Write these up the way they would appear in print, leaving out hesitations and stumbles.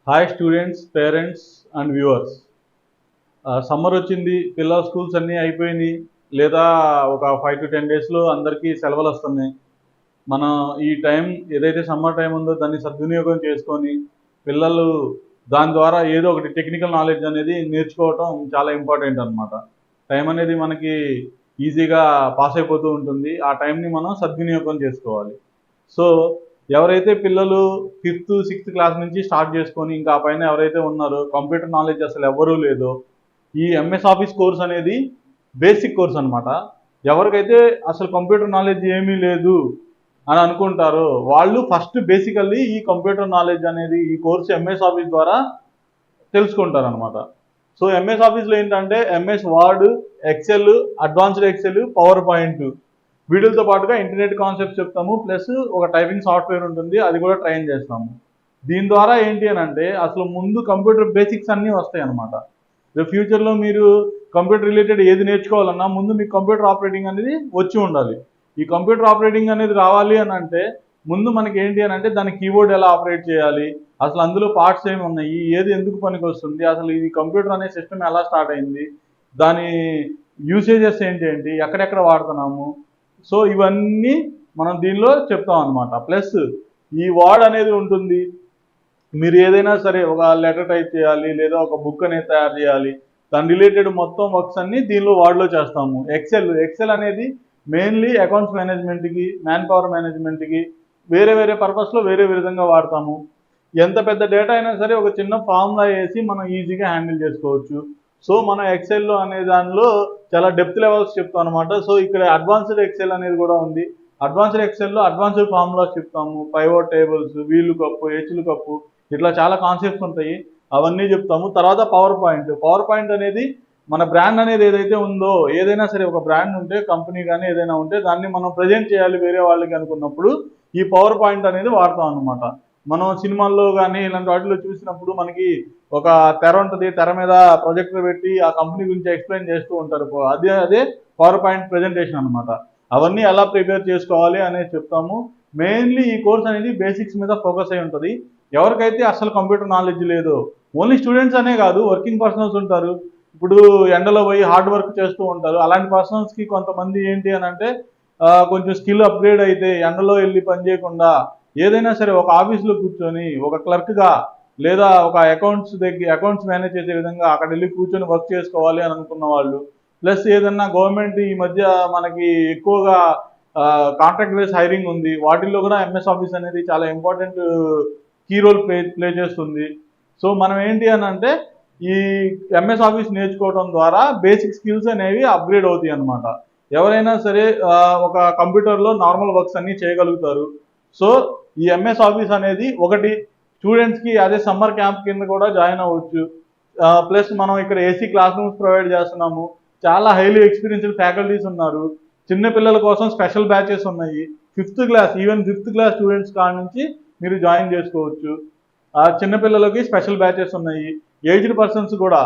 Hi students, parents and viewers. Summer వచ్చింది, పిల్లల schools అన్నీ అయిపోయినాయి, లేదా ఒక 5 to 10 డేస్లో అందరికీ సెలవులు వస్తున్నాయి. మనం ఈ టైం ఏదైతే సమ్మర్ టైం ఉందో దాన్ని సద్వినియోగం చేసుకొని పిల్లలు దాని ద్వారా ఏదో ఒకటి టెక్నికల్ నాలెడ్జ్ అనేది నేర్చుకోవటం చాలా ఇంపార్టెంట్ అనమాట. టైం అనేది మనకి ఈజీగా పాస్ అయిపోతూ ఉంటుంది. ఆ టైంని మనం సద్వినియోగం చేసుకోవాలి. సో ఎవరైతే పిల్లలు 5th, 6th క్లాస్ నుంచి స్టార్ట్ చేసుకొని ఇంకా ఆ పైన ఎవరైతే ఉన్నారో కంప్యూటర్ నాలెడ్జ్ అసలు ఎవ్వరూ లేదో, ఈ ఎంఎస్ ఆఫీస్ కోర్స్ అనేది బేసిక్ కోర్స్ అనమాట. ఎవరికైతే అసలు కంప్యూటర్ నాలెడ్జ్ ఏమీ లేదు అని అనుకుంటారో వాళ్ళు ఫస్ట్ బేసికల్లీ ఈ కంప్యూటర్ నాలెడ్జ్ అనేది ఈ కోర్స్ ఎంఎస్ ఆఫీస్ ద్వారా తెలుసుకుంటారు అనమాట. సో ఎంఎస్ ఆఫీస్లో ఏంటంటే MS Word, Excel, advanced Excel, PowerPoint వీటితో పాటుగా ఇంటర్నెట్ కాన్సెప్ట్స్ చెప్తాము. ప్లస్ ఒక టైపింగ్ సాఫ్ట్వేర్ ఉంటుంది, అది కూడా ట్రైన్ చేస్తాము. దీని ద్వారా ఏంటి అని అంటే అసలు ముందు కంప్యూటర్ బేసిక్స్ అన్నీ వస్తాయి అనమాట. ఫ్యూచర్లో మీరు కంప్యూటర్ రిలేటెడ్ ఏది నేర్చుకోవాలన్నా ముందు మీకు కంప్యూటర్ ఆపరేటింగ్ అనేది వచ్చి ఉండాలి. ఈ కంప్యూటర్ ఆపరేటింగ్ అనేది రావాలి అని అంటే ముందు మనకి ఏంటి అని అంటే దాని కీబోర్డ్ ఎలా ఆపరేట్ చేయాలి, అసలు అందులో పార్ట్స్ ఏమి ఉన్నాయి, ఏది ఎందుకు పనికి వస్తుంది, అసలు ఇది కంప్యూటర్ అనే సిస్టమ్ ఎలా స్టార్ట్ అయింది, దాని యూసేజెస్ ఏంటి, ఎక్కడెక్కడ వాడుతున్నాము. సో ఇవన్నీ మనం దీనిలో చెప్తాం అనమాట. ప్లస్ ఈ వర్డ్ అనేది ఉంటుంది. మీరు ఏదైనా సరే ఒక లెటర్ టైప్ చేయాలి, లేదా ఒక బుక్ అనేది తయారు చేయాలి, దాని రిలేటెడ్ మొత్తం వర్క్స్ అన్ని దీనిలో వర్డ్లో చేస్తాము. ఎక్సెల్ అనేది మెయిన్లీ అకౌంట్స్ మేనేజ్మెంట్కి, మ్యాన్ పవర్ మేనేజ్మెంట్కి, వేరే వేరే పర్పస్లో వేరే విధంగా వాడతాము. ఎంత పెద్ద డేటా అయినా సరే ఒక చిన్న ఫార్ములా వేసి మనం ఈజీగా హ్యాండిల్ చేసుకోవచ్చు. సో మనం ఎక్సెల్లో అనే దానిలో చాలా డెప్త్ లెవెల్స్ చెప్తాం అనమాట. సో ఇక్కడ అడ్వాన్స్డ్ ఎక్సెల్ అనేది కూడా ఉంది. అడ్వాన్స్డ్ ఎక్సెల్లో అడ్వాన్స్డ్ ఫార్ములాస్ చెప్తాము. పైవోట్ టేబుల్స్, వీలు కప్పు, హెచ్లు కప్పు, ఇట్లా చాలా కాన్సెప్ట్స్ ఉంటాయి, అవన్నీ చెప్తాము. తర్వాత పవర్ పాయింట్ అనేది మన బ్రాండ్ అనేది ఏదైతే ఉందో, ఏదైనా సరే ఒక బ్రాండ్ ఉంటే, కంపెనీ కానీ ఏదైనా ఉంటే దాన్ని మనం ప్రజెంట్ చేయాలి వేరే వాళ్ళకి అనుకున్నప్పుడు ఈ పవర్ పాయింట్ అనేది వాడతాం అనమాట. మనం సినిమాల్లో కానీ ఇలాంటి వాటిలో చూసినప్పుడు మనకి ఒక తెర ఉంటుంది, తెర మీద ప్రొజెక్టర్ పెట్టి ఆ కంపెనీ గురించి ఎక్స్ప్లెయిన్ చేస్తూ ఉంటారు. అదే పవర్ పాయింట్ ప్రజెంటేషన్ అనమాట. అవన్నీ ఎలా ప్రిపేర్ చేసుకోవాలి అనేది చెప్తాము. మెయిన్లీ ఈ కోర్స్ అనేది బేసిక్స్ మీద ఫోకస్ అయి ఉంటుంది. ఎవరికైతే అసలు కంప్యూటర్ నాలెడ్జ్ లేదో, ఓన్లీ స్టూడెంట్స్ అనే కాదు, వర్కింగ్ పర్సనల్స్ ఉంటారు, ఇప్పుడు ఎండలో పోయి హార్డ్ వర్క్ చేస్తూ ఉంటారు. అలాంటి పర్సనల్స్కి కొంతమంది ఏంటి అని అంటే కొంచెం స్కిల్ అప్గ్రేడ్ అయితే ఎండలో వెళ్ళి పని చేయకుండా ఏదైనా సరే ఒక ఆఫీస్లో కూర్చొని ఒక క్లర్క్గా, లేదా ఒక అకౌంట్స్ మేనేజ్ చేసే విధంగా అక్కడ వెళ్ళి కూర్చొని వర్క్ చేసుకోవాలి అని అనుకున్న వాళ్ళు, ప్లస్ ఏదన్నా గవర్నమెంట్ ఈ మధ్య మనకి ఎక్కువగా కాంట్రాక్ట్ బేస్ హైరింగ్ ఉంది, వాటిల్లో కూడా ఎంఎస్ ఆఫీస్ అనేది చాలా ఇంపార్టెంట్ కీ రోల్ ప్లే చేస్తుంది. సో మనం ఏంటి అని అంటే ఈ ఎంఎస్ ఆఫీస్ నేర్చుకోవడం ద్వారా బేసిక్ స్కిల్స్ అనేవి అప్గ్రేడ్ అవుతాయి అనమాట. ఎవరైనా సరే ఒక కంప్యూటర్లో నార్మల్ వర్క్స్ అన్నీ చేయగలుగుతారు. సో ఈ ఎంఎస్ ఆఫీస్ అనేది ఒకటి స్టూడెంట్స్కి అదే సమ్మర్ క్యాంప్ కింద కూడా జాయిన్ అవ్వచ్చు. ప్లస్ మనం ఇక్కడ ఏసీ క్లాస్ రూమ్స్ ప్రొవైడ్ చేస్తున్నాము. చాలా హైలీ ఎక్స్పీరియన్స్డ్ ఫ్యాకల్టీస్ ఉన్నారు. చిన్న పిల్లల కోసం స్పెషల్ బ్యాచెస్ ఉన్నాయి. ఈవెన్ ఫిఫ్త్ క్లాస్ స్టూడెంట్స్ కాడ నుంచి మీరు జాయిన్ చేసుకోవచ్చు. చిన్నపిల్లలకి స్పెషల్ బ్యాచెస్ ఉన్నాయి. ఏజ్డ్ పర్సన్స్ కూడా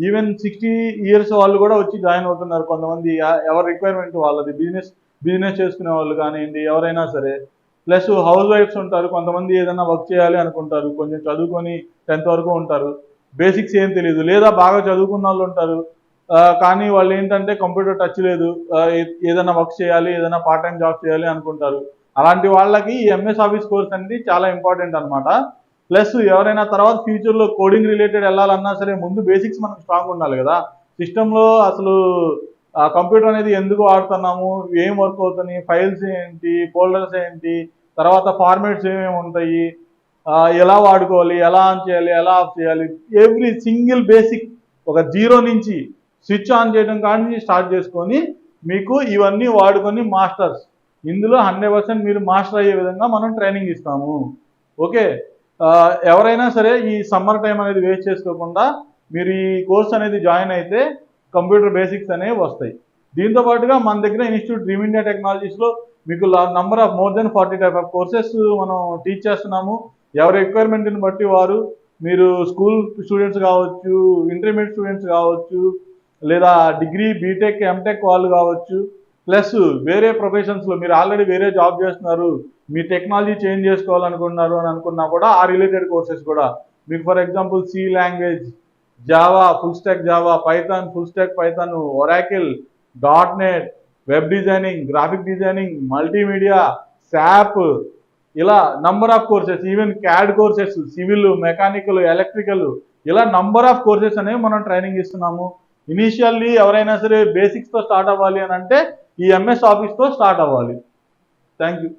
ఈవెన్ 60 years వాళ్ళు కూడా వచ్చి జాయిన్ అవుతున్నారు కొంతమంది. ఎవరి రిక్వైర్మెంట్ వాళ్ళది, బిజినెస్ చేసుకునే వాళ్ళు కానివ్వండి, ఎవరైనా సరే. ప్లస్ హౌస్ వైఫ్స్ ఉంటారు, కొంతమంది ఏదైనా వర్క్ చేయాలి అనుకుంటారు, కొంచెం చదువుకొని 10th వరకు ఉంటారు, బేసిక్స్ ఏం తెలియదు, లేదా బాగా చదువుకున్న వాళ్ళు ఉంటారు, కానీ వాళ్ళు ఏంటంటే కంప్యూటర్ టచ్ లేదు, ఏదైనా వర్క్ చేయాలి, ఏదైనా పార్ట్ టైం జాబ్ చేయాలి అనుకుంటారు. అలాంటి వాళ్ళకి ఈ ఎంఎస్ ఆఫీస్ కోర్స్ అనేది చాలా ఇంపార్టెంట్ అనమాట. ప్లస్ ఎవరైనా తర్వాత ఫ్యూచర్లో కోడింగ్ రిలేటెడ్ వెళ్ళాలన్నా సరే ముందు బేసిక్స్ మనకు స్ట్రాంగ్ ఉండాలి కదా. సిస్టంలో అసలు కంప్యూటర్ అనేది ఎందుకు వాడుతున్నాము, ఏం వర్క్ అవుతున్నాయి, ఫైల్స్ ఏంటి, ఫోల్డర్స్ ఏంటి, తర్వాత ఫార్మాట్స్ ఏమేమి ఉంటాయి, ఎలా వాడుకోవాలి, ఎలా ఆన్ చేయాలి, ఎలా ఆఫ్ చేయాలి, ఎవ్రీ సింగిల్ బేసిక్ ఒక జీరో నుంచి స్విచ్ ఆన్ చేయడం కానీ స్టార్ట్ చేసుకొని మీకు ఇవన్నీ వాడుకొని మాస్టర్స్, ఇందులో 100% మీరు మాస్టర్ అయ్యే విధంగా మనం ట్రైనింగ్ ఇస్తాము. ఓకే, ఎవరైనా సరే ఈ సమ్మర్ టైం అనేది వేస్ట్ చేసుకోకుండా మీరు ఈ కోర్స్ అనేది జాయిన్ అయితే కంప్యూటర్ బేసిక్స్ అనేవి వస్తాయి. దీంతో పాటుగా మన దగ్గర ఇన్స్టిట్యూట్ డ్రీమ్ ఇండియా టెక్నాలజీస్లో మీకు number of more than 40 type of courses మనం టీచ్ చేస్తున్నాము. ఎవరి రిక్వైర్మెంట్ని బట్టి వారు, మీరు స్కూల్ స్టూడెంట్స్ కావచ్చు, ఇంటర్మీడియట్ స్టూడెంట్స్ కావచ్చు, లేదా డిగ్రీ, బీటెక్, ఎంటెక్ వాళ్ళు కావచ్చు, ప్లస్ వేరే ప్రొఫెషన్స్లో మీరు ఆల్రెడీ వేరే జాబ్ చేస్తున్నారు, మీ టెక్నాలజీ చేంజ్ చేసుకోవాలనుకున్నారు అని అనుకున్నా కూడా ఆ రిలేటెడ్ కోర్సెస్ కూడా మీకు for example C language, Java, full stack Java, Python, full stack Python, Oracle, dot net, web designing, graphic designing, multimedia, SAP, ఇలా number of courses, even CAD courses, civil, mechanical, electrical, ఇలా number of courses అనేవి మనం training ఇస్తున్నాము. Initially ఎవరైనా సరే బేసిక్స్తో start అవ్వాలి అని అంటే ఈ ఎంఎస్ ఆఫీస్తో స్టార్ట్ అవ్వాలి. Thank you.